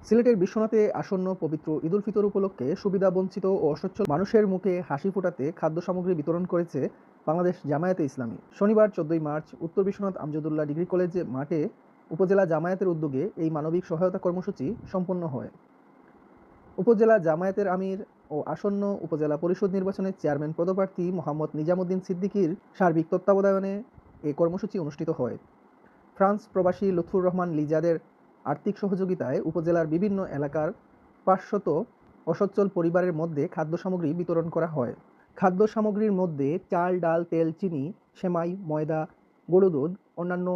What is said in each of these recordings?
সিলেটের বিশ্বনাথে আসন্ন পবিত্র ঈদুল ফিতর উপলক্ষে সুবিধাবঞ্চিত ও অসচ্ছল মানুষের মুখে হাসি ফোটাতে খাদ্য সামগ্রী বিতরণ করেছে বাংলাদেশ জামায়াতে ইসলামী। শনিবার ১৪ই মার্চ উত্তর বিশ্বনাথ আমজদুল্লাহ ডিগ্রি কলেজ মাঠে উপজেলা জামায়াতের উদ্যোগে এই মানবিক সহায়তা কর্মসূচি সম্পন্ন হয়। উপজেলা জামায়াতের আমির ও আসন্ন উপজেলা পরিষদ নির্বাচনের চেয়ারম্যান পদপ্রার্থী মোহাম্মদ নিজামুদ্দিন সিদ্দিকীর সার্বিক তত্ত্বাবধানে এই কর্মসূচি অনুষ্ঠিত হয়। ফ্রান্স প্রবাসী লুৎফুর রহমান লিজাদের আর্থিক সহযোগিতায় উপজেলার বিভিন্ন এলাকার ৫০০ অসচ্ছল পরিবারের মধ্যে খাদ্য সামগ্রী বিতরণ করা হয়। খাদ্য সামগ্রীর মধ্যে চাল, ডাল, তেল, চিনি, সেমাই, ময়দা, গরুর দুধ, অন্যান্য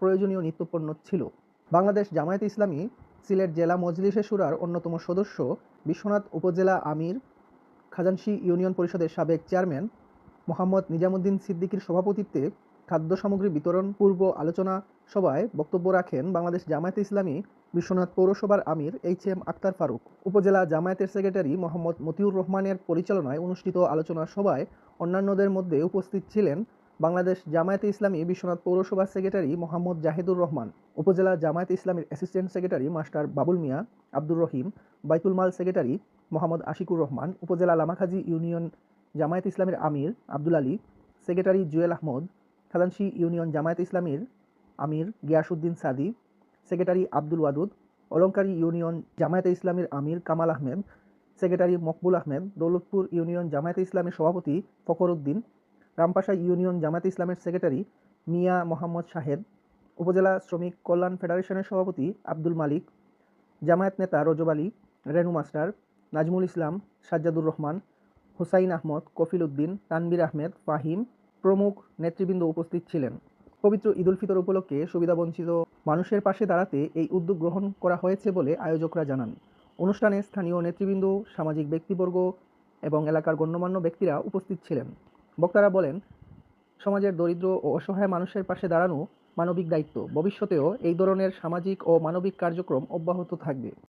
প্রয়োজনীয় নিত্যপণ্য ছিল। বাংলাদেশ জামায়াতে ইসলামী সিলেট জেলা মজলিসে শুরার অন্যতম সদস্য বিশ্বনাথ উপজেলা আমির খাজানশী ইউনিয়ন পরিষদের সাবেক চেয়ারম্যান মোহাম্মদ নিজামুদ্দিন সিদ্দিকীর সভাপতিত্বে খাদ্য সামগ্রী বিতরণ পূর্ব আলোচনা সভায় বক্তব্য রাখেন বাংলাদেশ জামায়াতে ইসলামী বিশ্বনাথ পৌরসভার আমির এইচ.এম. আক্তার ফারুক। উপজেলা জামায়াতের সেক্রেটারি মোহাম্মদ মতিউর রহমানের পরিচালনায় অনুষ্ঠিত আলোচনা সভায় অন্যান্যদের মধ্যে উপস্থিত ছিলেন বাংলাদেশ জামায়াতে ইসলামী বিশ্বনাথ পৌরসভার সেক্রেটারি মোহাম্মদ জাহিদুর রহমান, উপজেলা জামায়াতে ইসলামীর অ্যাসিস্ট্যান্ট সেক্রেটারি মাস্টার বাবুল মিয়া, আব্দুর রহিম, বাইতুল মাল সেক্রেটারি মোহাম্মদ আশিকুর রহমান, উপজেলা লামাখাজি ইউনিয়ন জামায়াতে ইসলামীর আমির আব্দুল আলী, সেক্রেটারি জুয়েল আহমদ, খাজানশী ইউনিয়ন জামায়াতে ইসলামীর আমির গিয়াসউদ্দিন সাদি, সেক্রেটারি আব্দুল ওয়াদুদ, অলঙ্কারী ইউনিয়ন জামায়াতে ইসলামীর আমির কামাল আহমেদ, সেক্রেটারি মকবুল আহমেদ, দৌলতপুর ইউনিয়ন জামায়াতে ইসলামীর সভাপতি ফখর উদ্দিন, রামপাশা ইউনিয়ন জামায়াতে ইসলামের সেক্রেটারি মিয়া মোহাম্মদ শাহেদ, উপজেলা শ্রমিক কল্যাণ ফেডারেশনের সভাপতি আব্দুল মালিক, জামায়াত নেতা রজব আলী, রেনু মাস্টার, নাজমুল ইসলাম, সাজ্জাদুর রহমান, হুসাইন আহমদ, কফিল উদ্দিন, তানবির আহমেদ, ফাহিম প্রমুখ নেতৃবৃন্দ উপস্থিত ছিলেন। পবিত্র ঈদুল ফিতর উপলক্ষে সুবিধাবঞ্চিত মানুষের পাশে দাঁড়াতে এই উদ্যোগ গ্রহণ করা হয়েছে বলে আয়োজকরা জানান। অনুষ্ঠানে স্থানীয় নেতৃবৃন্দ, সামাজিক ব্যক্তিবর্গ এবং এলাকার গণ্যমান্য ব্যক্তিরা উপস্থিত ছিলেন। বক্তারা বলেন, সমাজের দরিদ্র ও অসহায় মানুষের পাশে দাঁড়ানো মানবিক দায়িত্ব। ভবিষ্যতেও এই ধরনের সামাজিক ও মানবিক কার্যক্রম অব্যাহত থাকবে।